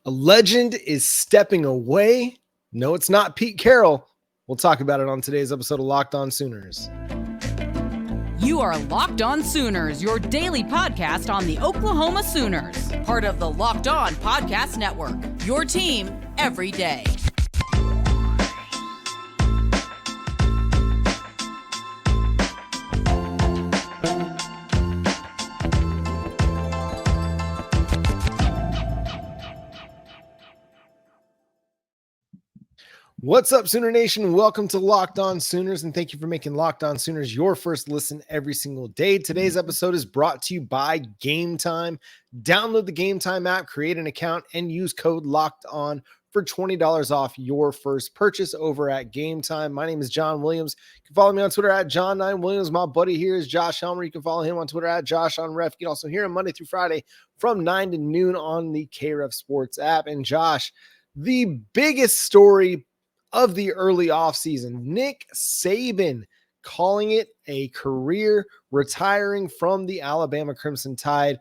A legend is stepping away. No, it's not Pete Carroll. We'll talk about it on today's episode of Locked On Sooners. You are Locked On Sooners, your daily podcast on the Oklahoma Sooners, part of the Locked On Podcast Network, your team every day. What's up, Sooner Nation? Welcome to Locked On Sooners, and thank you for making Locked On Sooners your first listen every single day. Today's episode is brought to you by Gametime. Download the Gametime app, create an account, and use code Locked On for $20 off your first purchase over at Gametime. My name is John Williams. You can follow me on Twitter at John9Williams. My buddy here is Josh Helmer. You can follow him on Twitter at JoshOnRef. You can also hear him Monday through Friday from 9 to noon on the KREF Sports app. And Josh, the biggest story of the early offseason, Nick Saban calling it a career, retiring from the Alabama Crimson Tide.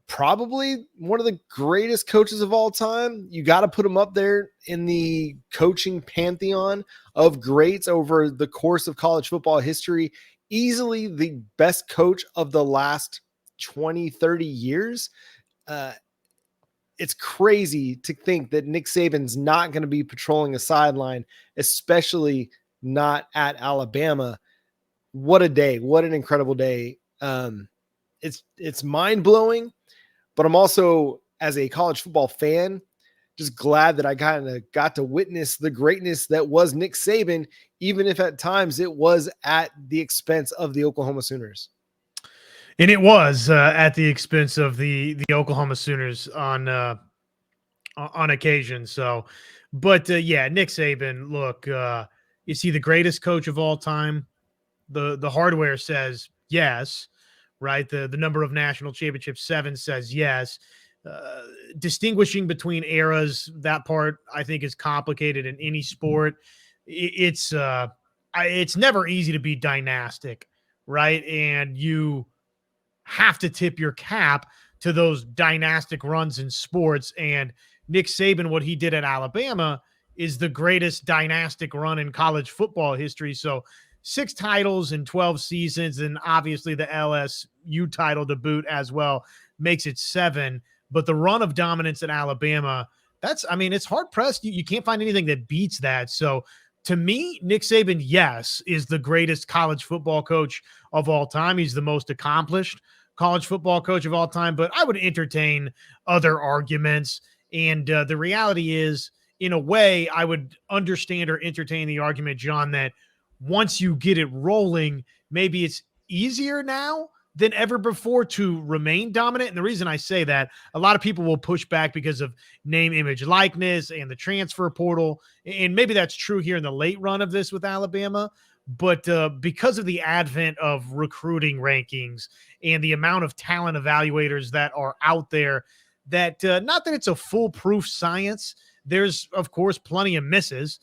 Probably one of the greatest coaches of all time. You got to put him up there in the coaching pantheon of greats over the course of college football history. Easily the best coach of the last 20, 30 years. It's crazy to think that Nick Saban's not going to be patrolling a sideline, especially not at Alabama. What a day. What an incredible day. It's mind-blowing, but I'm also, as a college football fan, just glad that I kind of got to witness the greatness that was Nick Saban, even if at times it was at the expense of the Oklahoma Sooners. And it was at the expense of the Oklahoma Sooners on occasion. So, but yeah, Nick Saban, look, is he the greatest coach of all time? The hardware says yes, right? The number of national championships, 7, says yes. Distinguishing between eras, that part I think is complicated in any sport. It's never easy to be dynastic, right? And you have to tip your cap to those dynastic runs in sports. And Nick Saban, what he did at Alabama is the greatest dynastic run in college football history. So 6 titles in 12 seasons, and obviously the LSU title to boot as well makes it 7. But the run of dominance at Alabama, it's hard pressed. You can't find anything that beats that. So to me, Nick Saban, yes, is the greatest college football coach of all time. He's the most accomplished college football coach of all time, but I would entertain other arguments. And the reality is, in a way, I would understand or entertain the argument, John, that once you get it rolling, maybe it's easier now than ever before to remain dominant. And the reason I say that, a lot of people will push back because of name, image, likeness, and the transfer portal. And maybe that's true here in the late run of this with Alabama. But because of the advent of recruiting rankings and the amount of talent evaluators that are out there, that not that it's a foolproof science. There's, of course, plenty of misses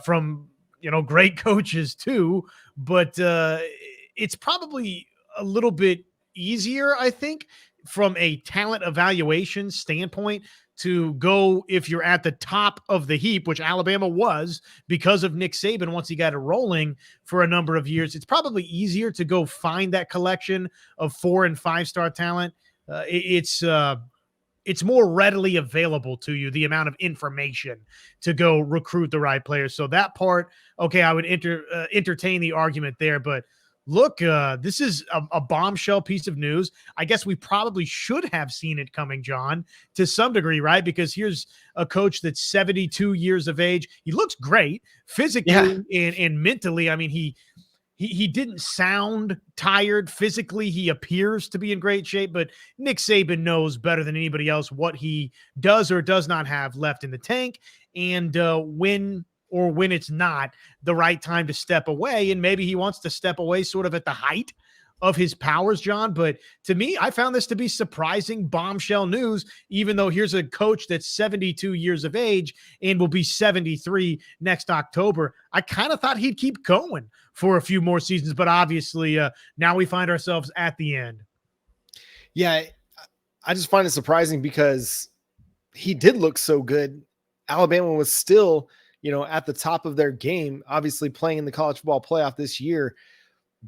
from, great coaches too. But it's probably a little bit easier, I think, from a talent evaluation standpoint to go if you're at the top of the heap, which Alabama was because of Nick Saban once he got it rolling for a number of years. It's probably easier to go find that collection of 4- and 5-star talent. It's more readily available to you, the amount of information to go recruit the right players. So that part, okay, I would entertain the argument there, but look, this is a bombshell piece of news. I guess we probably should have seen it coming, John, to some degree, right? Because here's a coach that's 72 years of age. He looks great physically and mentally. I mean, he didn't sound tired physically. He appears to be in great shape, but Nick Saban knows better than anybody else what he does or does not have left in the tank, and when it's not the right time to step away. And maybe he wants to step away sort of at the height of his powers, John. But to me, I found this to be surprising bombshell news, even though here's a coach that's 72 years of age and will be 73 next October. I kind of thought he'd keep going for a few more seasons, but obviously now we find ourselves at the end. Yeah, I just find it surprising because he did look so good, Alabama was still, at the top of their game, obviously playing in the college football playoff this year.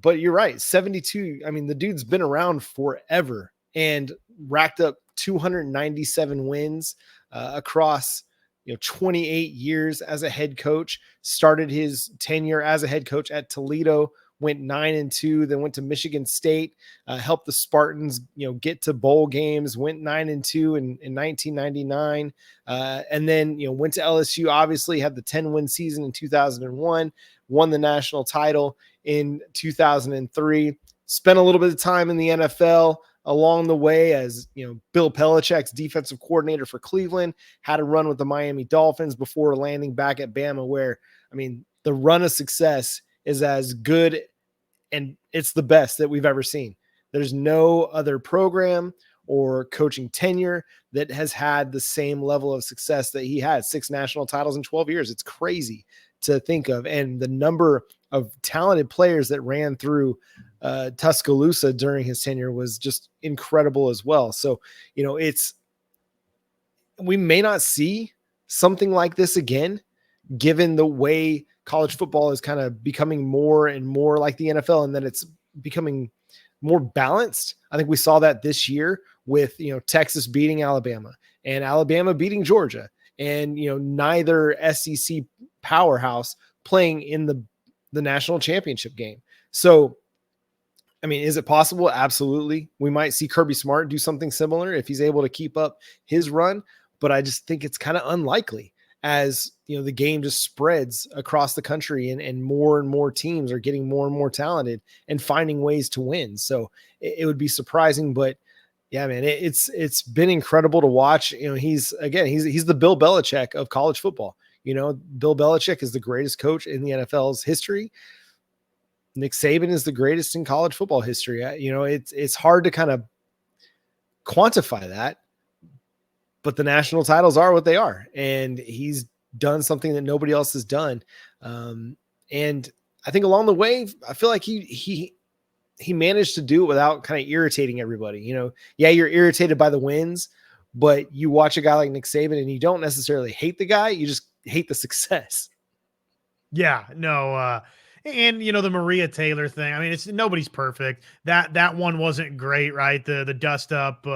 But you're right, 72. I mean, the dude's been around forever and racked up 297 wins across 28 years as a head coach. Started his tenure as a head coach at Toledo, went 9-2, then went to Michigan State, helped the Spartans get to bowl games, went 9-2 in 1999, and then went to LSU. Obviously, had the 10-win season in 2001, won the national title in 2003. Spent a little bit of time in the NFL along the way as Bill Belichick's defensive coordinator for Cleveland, had a run with the Miami Dolphins before landing back at Bama, where, I mean, the run of success is as good and it's the best that we've ever seen. There's no other program or coaching tenure that has had the same level of success that he had. 6 national titles in 12 years. It's crazy to think of. And the number of talented players that ran through Tuscaloosa during his tenure was just incredible as well. So, we may not see something like this again, given the way college football is kind of becoming more and more like the NFL, and that it's becoming more balanced. I think we saw that this year with, Texas beating Alabama and Alabama beating Georgia, and, neither SEC powerhouse playing in the national championship game. So, I mean, is it possible? Absolutely. We might see Kirby Smart do something similar if he's able to keep up his run, but I just think it's kind of unlikely as, the game just spreads across the country and more teams are getting more and more talented and finding ways to win. So it would be surprising, but yeah, man, it's been incredible to watch. He's the Bill Belichick of college football. Bill Belichick is the greatest coach in the NFL's history. Nick Saban is the greatest in college football history. It's hard to kind of quantify that, but the national titles are what they are, and he's done something that nobody else has done. And I think along the way, I feel like he managed to do it without kind of irritating everybody. Yeah, you're irritated by the wins, but you watch a guy like Nick Saban and you don't necessarily hate the guy. You just hate the success. Yeah, no. And the Maria Taylor thing, I mean, nobody's perfect. That one wasn't great, right? The dust up,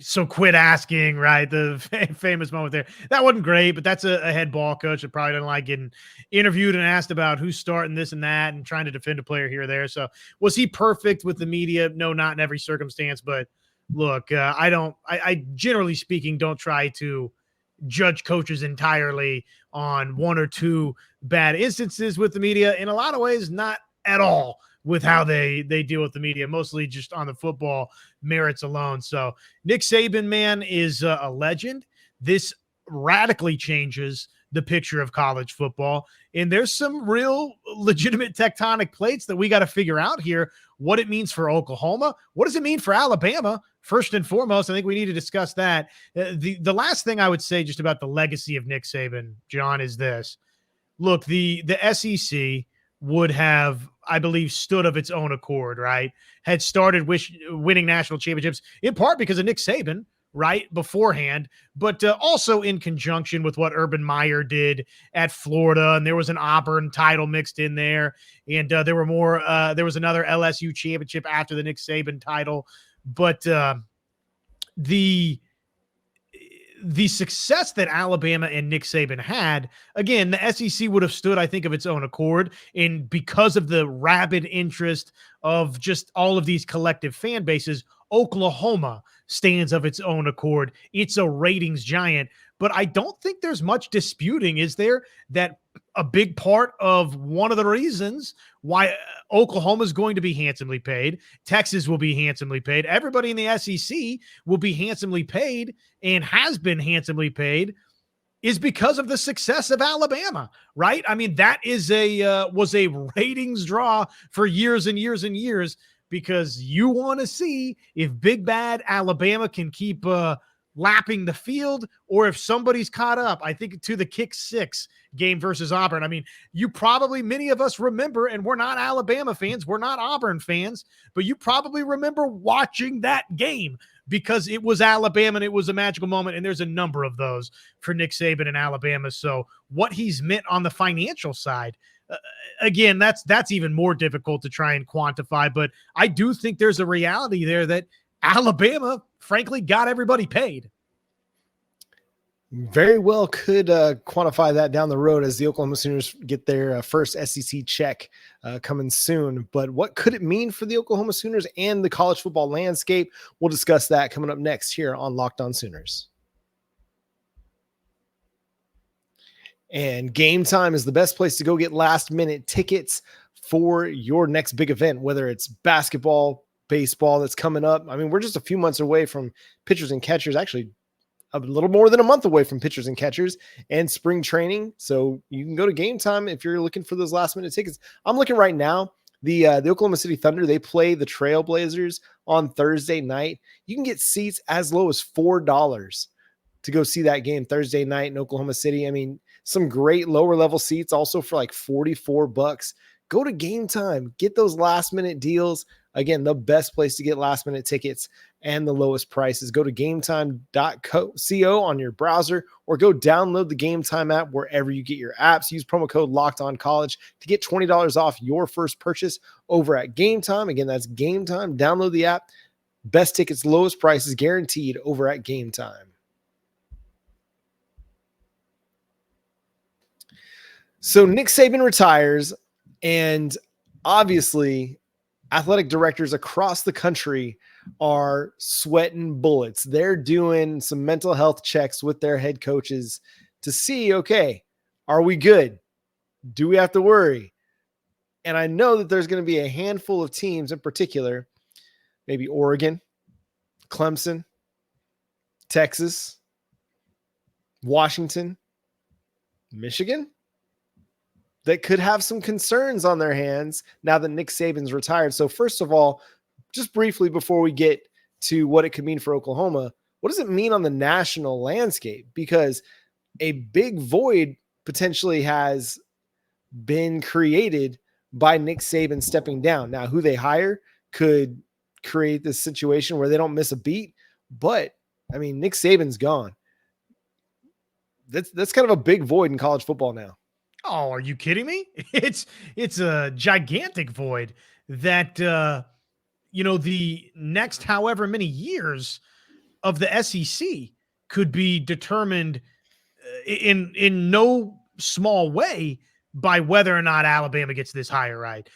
so quit asking, right? The famous moment there. That wasn't great, but that's a head ball coach that probably doesn't like getting interviewed and asked about who's starting this and that and trying to defend a player here or there. So was he perfect with the media? No, not in every circumstance, but look, I generally speaking, don't try to judge coaches entirely on one or two bad instances with the media. In a lot of ways, not at all with how they deal with the media, mostly just on the football merits alone. So Nick Saban, man, is a legend. This radically changes the picture of college football. And there's some real legitimate tectonic plates that we got to figure out here, what it means for Oklahoma. What does it mean for Alabama? First and foremost, I think we need to discuss that. The last thing I would say just about the legacy of Nick Saban, John, is this. Look, the SEC would have, I believe, stood of its own accord, right? Had started winning national championships, in part because of Nick Saban, right, beforehand, but also in conjunction with what Urban Meyer did at Florida, and there was an Auburn title mixed in there, and there was another LSU championship after the Nick Saban title, but the success that Alabama and Nick Saban had, again, the SEC would have stood, I think, of its own accord. And because of the rabid interest of just all of these collective fan bases, Oklahoma stands of its own accord. It's a ratings giant. But I don't think there's much disputing, is there, that a big part of one of the reasons why Oklahoma is going to be handsomely paid, Texas will be handsomely paid, everybody in the SEC will be handsomely paid and has been handsomely paid, is because of the success of Alabama, right? I mean, that is was a ratings draw for years and years and years, because you want to see if big bad Alabama can keep lapping the field, or if somebody's caught up. I think to the kick 6 game versus Auburn. I mean, many of us remember, and we're not Alabama fans, we're not Auburn fans, but you probably remember watching that game because it was Alabama and it was a magical moment. And there's a number of those for Nick Saban and Alabama. So what he's meant on the financial side, again, that's even more difficult to try and quantify. But I do think there's a reality there that Alabama, frankly, got everybody paid. Very well could quantify that down the road as the Oklahoma Sooners get their first SEC check coming soon. But what could it mean for the Oklahoma Sooners and the college football landscape? We'll discuss that coming up next here on Locked On Sooners. And Gametime is the best place to go get last-minute tickets for your next big event, whether it's basketball, baseball that's coming up. I mean, we're just a few months away from pitchers and catchers, actually a little more than a month away from pitchers and catchers and spring training. So you can go to Gametime if you're looking for those last-minute tickets. I'm looking right now. The Oklahoma City Thunder, they play the Trailblazers on Thursday night. You can get seats as low as $4 to go see that game Thursday night in Oklahoma City. I mean, some great lower level seats also for like $44. Go to Gametime, get those last minute deals. Again, the best place to get last minute tickets and the lowest prices. Go to gametime.co on your browser or go download the Gametime app wherever you get your apps. Use promo code LOCKEDONCollege to get $20 off your first purchase over at Gametime. Again, that's Gametime. Download the app. Best tickets, lowest prices guaranteed over at Gametime. So Nick Saban retires, and obviously athletic directors across the country are sweating bullets. They're doing some mental health checks with their head coaches to see, okay, are we good? Do we have to worry? And I know that there's going to be a handful of teams in particular, maybe Oregon, Clemson, Texas, Washington, Michigan, that could have some concerns on their hands now that Nick Saban's retired. So first of all, just briefly before we get to what it could mean for Oklahoma, what does it mean on the national landscape? Because a big void potentially has been created by Nick Saban stepping down. Now, who they hire could create this situation where they don't miss a beat. But, I mean, Nick Saban's gone. That's kind of a big void in college football now. Oh, are you kidding me? It's a gigantic void that, the next however many years of the SEC could be determined in no small way by whether or not Alabama gets this hire right.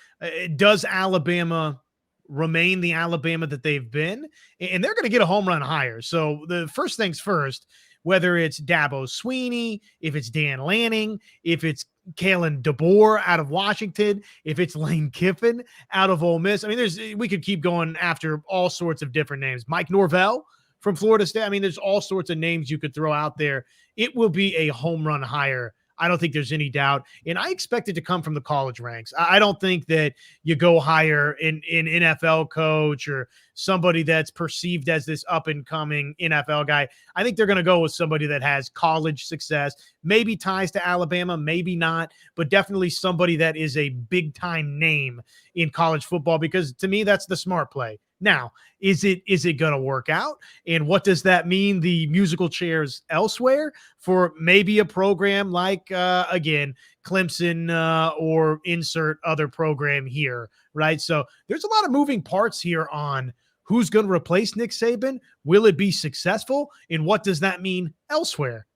Does Alabama remain the Alabama that they've been? And they're going to get a home run hire. So the first things first, whether it's Dabo Swinney, if it's Dan Lanning, if it's Kalen DeBoer out of Washington, if it's Lane Kiffin out of Ole Miss. I mean, we could keep going after all sorts of different names. Mike Norvell from Florida State. I mean, there's all sorts of names you could throw out there. It will be a home run hire. I don't think there's any doubt. And I expect it to come from the college ranks. I don't think that you go hire an NFL coach or somebody that's perceived as this up-and-coming NFL guy. I think they're going to go with somebody that has college success, maybe ties to Alabama, maybe not, but definitely somebody that is a big-time name in college football, because to me, that's the smart play. Now, is it going to work out? And what does that mean? The musical chairs elsewhere for maybe a program like, again, Clemson or insert other program here, right? So there's a lot of moving parts here on who's going to replace Nick Saban. Will it be successful? And what does that mean elsewhere?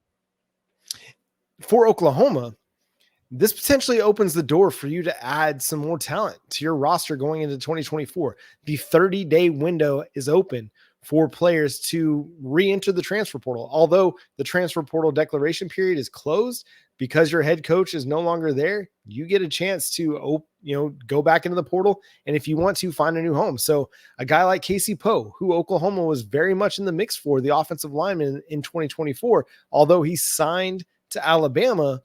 For Oklahoma, this potentially opens the door for you to add some more talent to your roster going into 2024. The 30-day window is open for players to re-enter the transfer portal. Although the transfer portal declaration period is closed, because your head coach is no longer there, you get a chance to, go back into the portal. And if you want to, find a new home. So a guy like Casey Poe, who Oklahoma was very much in the mix for, the offensive lineman in 2024, although he signed to Alabama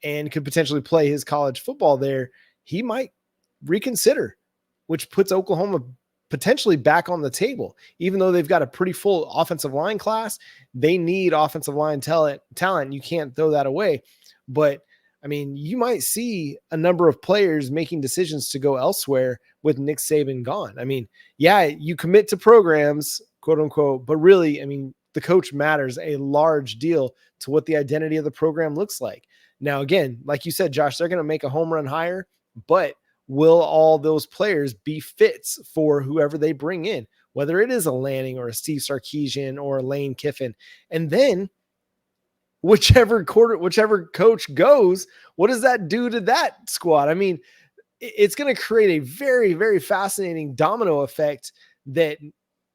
and could potentially play his college football there, he might reconsider, which puts Oklahoma potentially back on the table. Even though they've got a pretty full offensive line class, they need offensive line talent. You can't throw that away. But, I mean, you might see a number of players making decisions to go elsewhere with Nick Saban gone. I mean, yeah, you commit to programs, quote unquote. But really, I mean, the coach matters a large deal to what the identity of the program looks like. Now, again, like you said, Josh, they're going to make a home run hire, but will all those players be fits for whoever they bring in, whether it is a Lanning or a Steve Sarkisian or a Lane Kiffin? And then whichever coach goes, what does that do to that squad? I mean, it's going to create a very, very fascinating domino effect that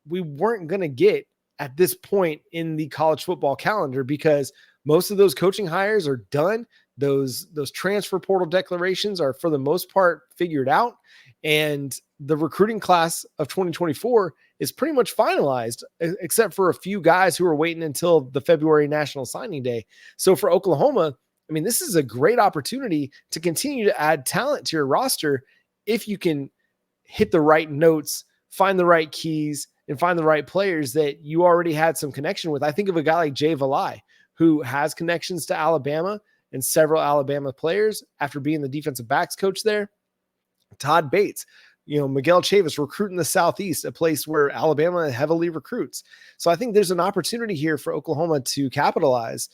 we weren't going to get at this point in the college football calendar, because most of those coaching hires are done. Those transfer portal declarations are for the most part figured out. And the recruiting class of 2024 is pretty much finalized, except for a few guys who are waiting until the February National Signing Day. So for Oklahoma, I mean, this is a great opportunity to continue to add talent to your roster if you can hit the right notes, find the right keys, and find the right players that you already had some connection with. I think of a guy like Jay Valai, who has connections to Alabama and several Alabama players after being the defensive backs coach there. Todd Bates, Miguel Chavis recruiting the Southeast, a place where Alabama heavily recruits. So I think there's an opportunity here for Oklahoma to capitalize.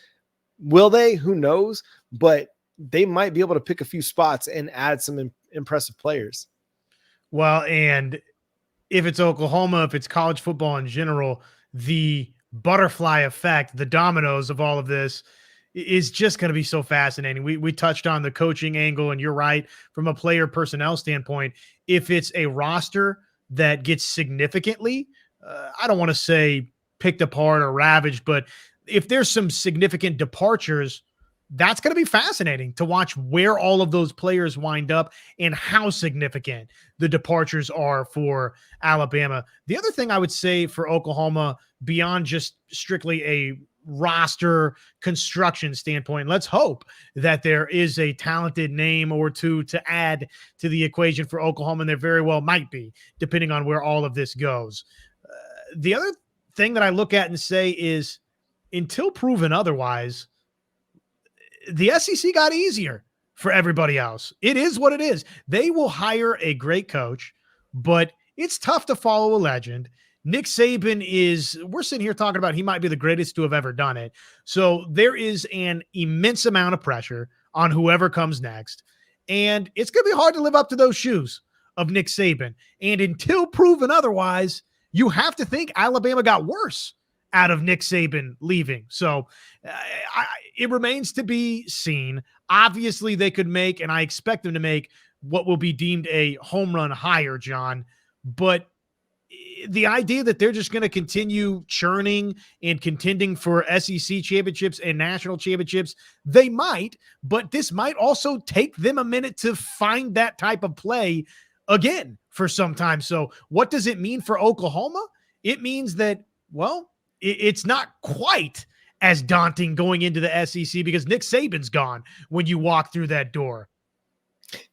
Will they? Who knows? But they might be able to pick a few spots and add some impressive players. Well, and if it's Oklahoma, if it's college football in general, the butterfly effect, the dominoes of all of this is just going to be so fascinating. We touched on the coaching angle, and you're right, from a player personnel standpoint, if it's a roster that gets significantly, I don't want to say picked apart or ravaged, but if there's some significant departures, that's going to be fascinating to watch where all of those players wind up and how significant the departures are for Alabama. The other thing I would say for Oklahoma, beyond just strictly a roster construction standpoint, let's hope that there is a talented name or two to add to the equation for Oklahoma, and there very well might be, depending on where all of this goes. The other thing that I look at and say is, until proven otherwise, the SEC got easier for everybody else. It is what it is. They will hire a great coach, but it's tough to follow a legend. Nick Saban we're sitting here talking about he might be the greatest to have ever done it. So there is an immense amount of pressure on whoever comes next. And it's going to be hard to live up to those shoes of Nick Saban. And until proven otherwise, you have to think Alabama got worse out of Nick Saban leaving. So it remains to be seen. Obviously, they could make, and I expect them to make, what will be deemed a home run hire, John. But the idea that they're just going to continue churning and contending for SEC championships and national championships, they might, but this might also take them a minute to find that type of play again for some time. So what does it mean for Oklahoma? It means that, well, it's not quite as daunting going into the SEC because Nick Saban's gone when you walk through that door.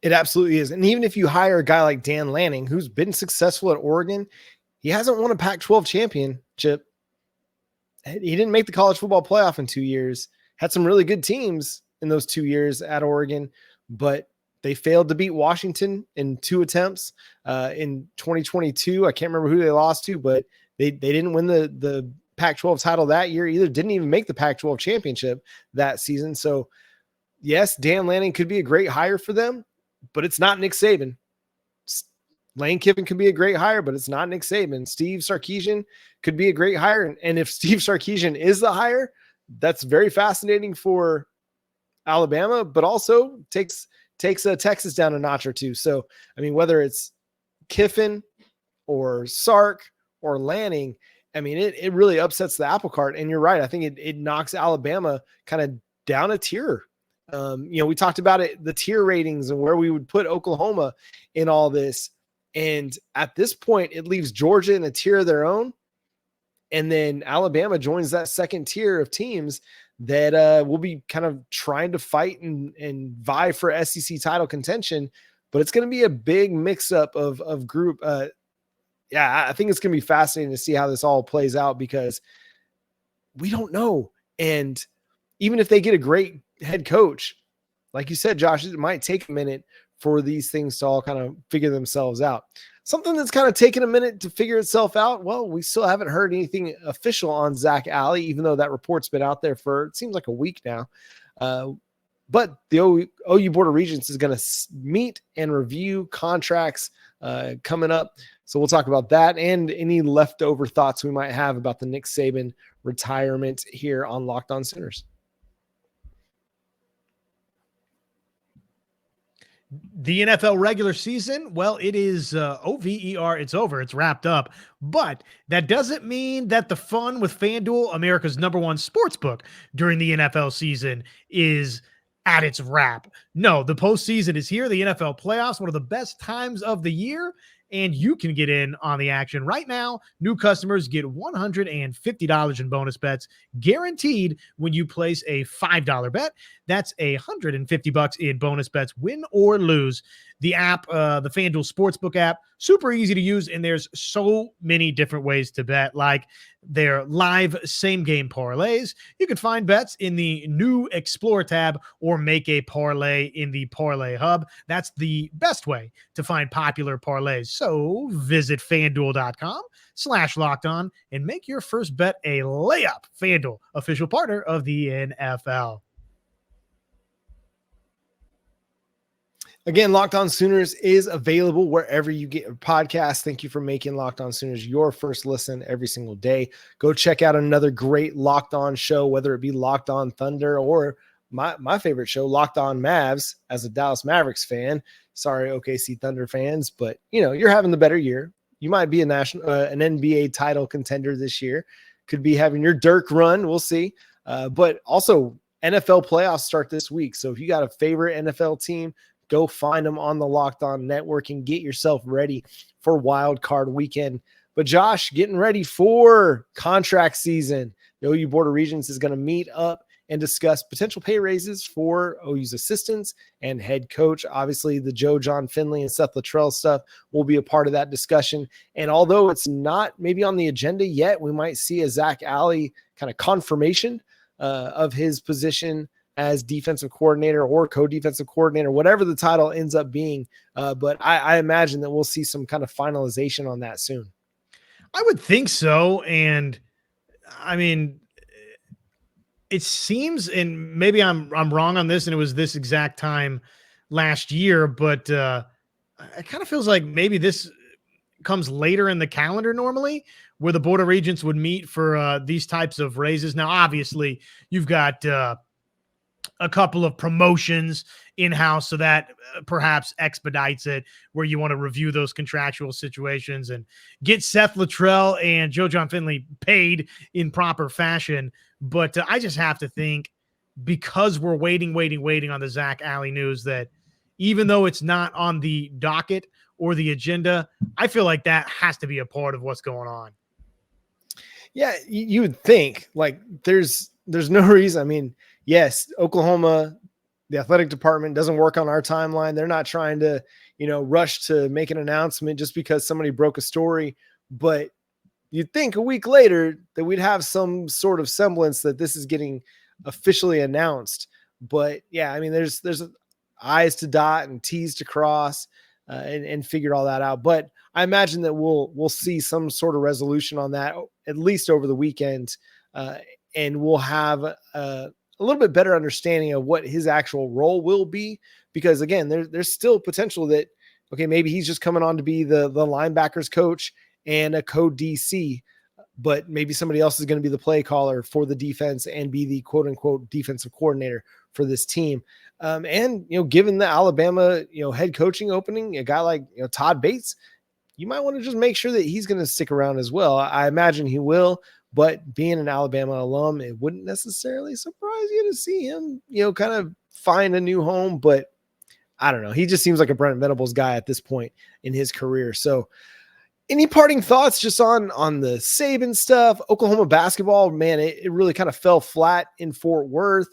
It absolutely is. And even if you hire a guy like Dan Lanning, who's been successful at Oregon, he hasn't won a Pac-12 championship. He didn't make the college football playoff in 2 years, had some really good teams in those 2 years at Oregon, but they failed to beat Washington in 2 attempts. In 2022, I can't remember who they lost to, but they didn't win the Pac-12 title that year either. Didn't even make the Pac-12 championship that season. So yes, Dan Lanning could be a great hire for them, but it's not Nick Saban. Lane Kiffin could be a great hire, but it's not Nick Saban. Steve Sarkisian could be a great hire. And if Steve Sarkisian is the hire, that's very fascinating for Alabama, but also takes Texas down a notch or two. So, I mean, whether it's Kiffin or Sark or Lanning, I mean, it really upsets the apple cart. And you're right. I think it knocks Alabama kind of down a tier. We talked about it, the tier ratings and where we would put Oklahoma in all this. And at this point, it leaves Georgia in a tier of their own. And then Alabama joins that second tier of teams that will be kind of trying to fight and vie for SEC title contention. But it's going to be a big mix-up of group. I think it's going to be fascinating to see how this all plays out because we don't know. And even if they get a great head coach, like you said, Josh, it might take a minute for these things to all kind of figure themselves out. Something that's kind of taken a minute to figure itself out. Well, we still haven't heard anything official on Zac Alley, even though that report's been out there for, it seems like a week now. But the OU Board of Regents is going to meet and review contracts coming up. So we'll talk about that and any leftover thoughts we might have about the Nick Saban retirement here on Locked On Sooners. The NFL regular season, well, it is over. It's over. It's wrapped up. But that doesn't mean that the fun with FanDuel, America's #1 sportsbook during the NFL season, is at its wrap. No, the postseason is here. The NFL playoffs, one of the best times of the year, and you can get in on the action right now. New customers get $150 in bonus bets guaranteed when you place a $5 bet. That's $150 in bonus bets, win or lose. The app, the FanDuel Sportsbook app, super easy to use, and there's so many different ways to bet, like their live same-game parlays. You can find bets in the new Explore tab or make a parlay in the Parlay Hub. That's the best way to find popular parlays. So visit FanDuel.com/lockedon and make your first bet a layup. FanDuel, official partner of the NFL. Again, Locked On Sooners is available wherever you get your podcast. Thank you for making Locked On Sooners your first listen every single day. Go check out another great Locked On show, whether it be Locked On Thunder or my favorite show, Locked On Mavs, as a Dallas Mavericks fan. Sorry, OKC Thunder fans, but you're having the better year. You might be an NBA title contender this year. Could be having your Dirk run. We'll see. But also NFL playoffs start this week. So if you got a favorite NFL team, go find them on the Locked On Network and get yourself ready for Wild Card Weekend. But Josh, getting ready for contract season. The OU Board of Regents is going to meet up and discuss potential pay raises for OU's assistants and head coach. Obviously, the John Finley and Seth Luttrell stuff will be a part of that discussion. And although it's not maybe on the agenda yet, we might see a Zac Alley kind of confirmation of his position as defensive coordinator or co-defensive coordinator, whatever the title ends up being. But I imagine that we'll see some kind of finalization on that soon. I would think so. And I mean, it seems, and maybe I'm wrong on this, and it was this exact time last year, but it kind of feels like maybe this comes later in the calendar normally, where the Board of Regents would meet for these types of raises. Now, obviously, you've got a couple of promotions in-house, so that perhaps expedites it, where you want to review those contractual situations and get Seth Luttrell and John Finley paid in proper fashion. But I just have to think, because we're waiting on the Zac Alley news, that even though it's not on the docket or the agenda, I feel like that has to be a part of what's going on. Yeah, you would think, like, there's no reason. I mean, yes, Oklahoma, the athletic department doesn't work on our timeline. They're not trying to, rush to make an announcement just because somebody broke a story. But you'd think a week later that we'd have some sort of semblance that this is getting officially announced. But yeah, I mean, there's I's to dot and T's to cross and figure all that out. But I imagine that we'll see some sort of resolution on that, at least over the weekend. And we'll have a little bit better understanding of what his actual role will be, because again, there's still potential that, okay, maybe he's just coming on to be the linebackers coach and a co-DC, but maybe somebody else is going to be the play caller for the defense and be the quote unquote defensive coordinator for this team. And, given the Alabama, head coaching opening, a guy like, Todd Bates, you might want to just make sure that he's going to stick around as well. I imagine he will. But being an Alabama alum, it wouldn't necessarily surprise you to see him, kind of find a new home. But I don't know. He just seems like a Brent Venables guy at this point in his career. So any parting thoughts just on the Saban stuff? Oklahoma basketball, man, it really kind of fell flat in Fort Worth.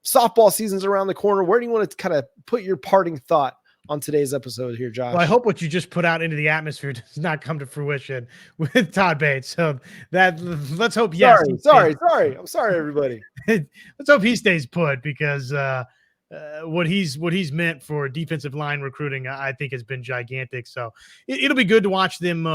Softball season's around the corner. Where do you want to kind of put your parting thought on today's episode here, Josh? Well, I hope what you just put out into the atmosphere does not come to fruition with Todd Bates. So let's hope. Yes. Sorry. I'm sorry, everybody. Let's hope he stays put, because what he's meant for defensive line recruiting, I think has been gigantic. So it'll be good to watch them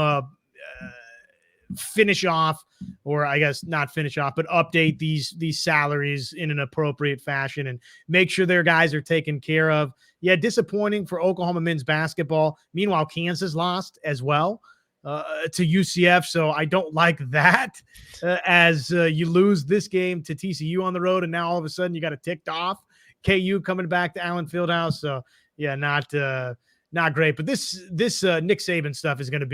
finish off, or I guess not finish off, but update these salaries in an appropriate fashion and make sure their guys are taken care of. Yeah, disappointing for Oklahoma men's basketball. Meanwhile, Kansas lost as well to UCF, so I don't like that as you lose this game to TCU on the road, and now all of a sudden you got a ticked off KU coming back to Allen Fieldhouse. So yeah, not great. But this Nick Saban stuff is going to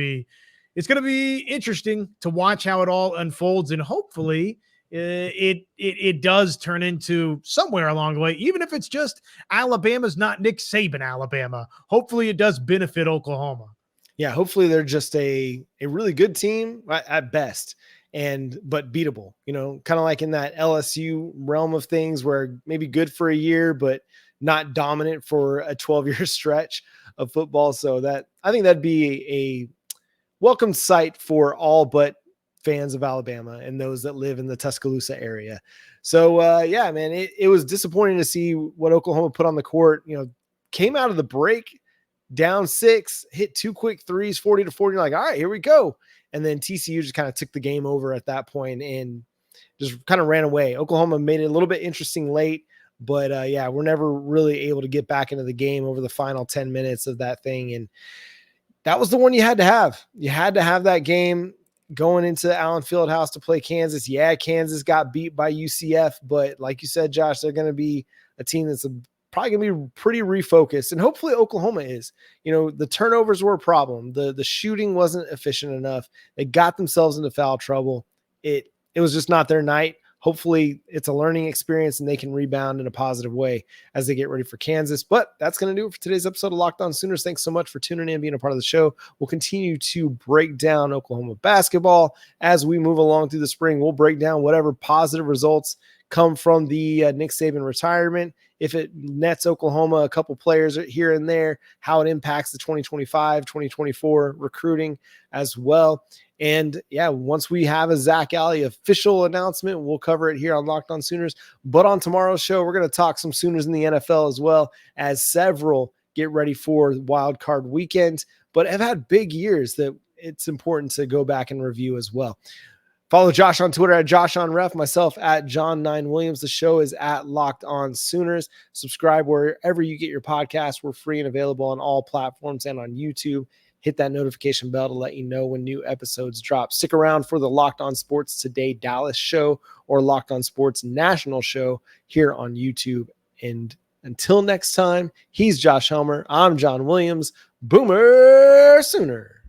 be interesting to watch how it all unfolds, and hopefully it does turn into somewhere along the way, even if it's just Alabama's not Nick Saban Alabama. Hopefully it does benefit Oklahoma. Yeah, hopefully they're just a really good team at best, but beatable, kind of like in that LSU realm of things where maybe good for a year, but not dominant for a 12-year stretch of football. So I think that'd be a welcome sight for all but fans of Alabama and those that live in the Tuscaloosa area. So yeah, man, it was disappointing to see what Oklahoma put on the court. Came out of the break down 6, hit 2 quick threes, 40-40. Like, all right, here we go. And then TCU just kind of took the game over at that point and just kind of ran away. Oklahoma made it a little bit interesting late, but yeah, we're never really able to get back into the game over the final 10 minutes of that thing. And that was the one you had to have. You had to have that game going into Allen Fieldhouse to play Kansas. Yeah, Kansas got beat by UCF, but like you said, Josh, they're going to be a team that's probably going to be pretty refocused, and hopefully Oklahoma is. The turnovers were a problem. The shooting wasn't efficient enough. They got themselves into foul trouble. It was just not their night. Hopefully it's a learning experience and they can rebound in a positive way as they get ready for Kansas. But that's going to do it for today's episode of Locked On Sooners. Thanks so much for tuning in and being a part of the show. We'll continue to break down Oklahoma basketball as we move along through the spring. We'll break down whatever positive results come from the Nick Saban retirement. If it nets Oklahoma a couple players here and there, how it impacts the 2025, 2024 recruiting as well. And yeah, once we have a Zac Alley official announcement, we'll cover it here on Locked On Sooners. But on tomorrow's show, we're going to talk some Sooners in the NFL as well, as several get ready for Wild Card Weekend, but have had big years that it's important to go back and review as well. Follow Josh on Twitter at JoshOnRef, myself at John9Williams. The show is at Locked On Sooners. Subscribe wherever you get your podcasts. We're free and available on all platforms and on YouTube. Hit that notification bell to let you know when new episodes drop. Stick around for the Locked On Sports Today Dallas show or Locked On Sports National show here on YouTube. And until next time, he's Josh Helmer. I'm John Williams. Boomer Sooner.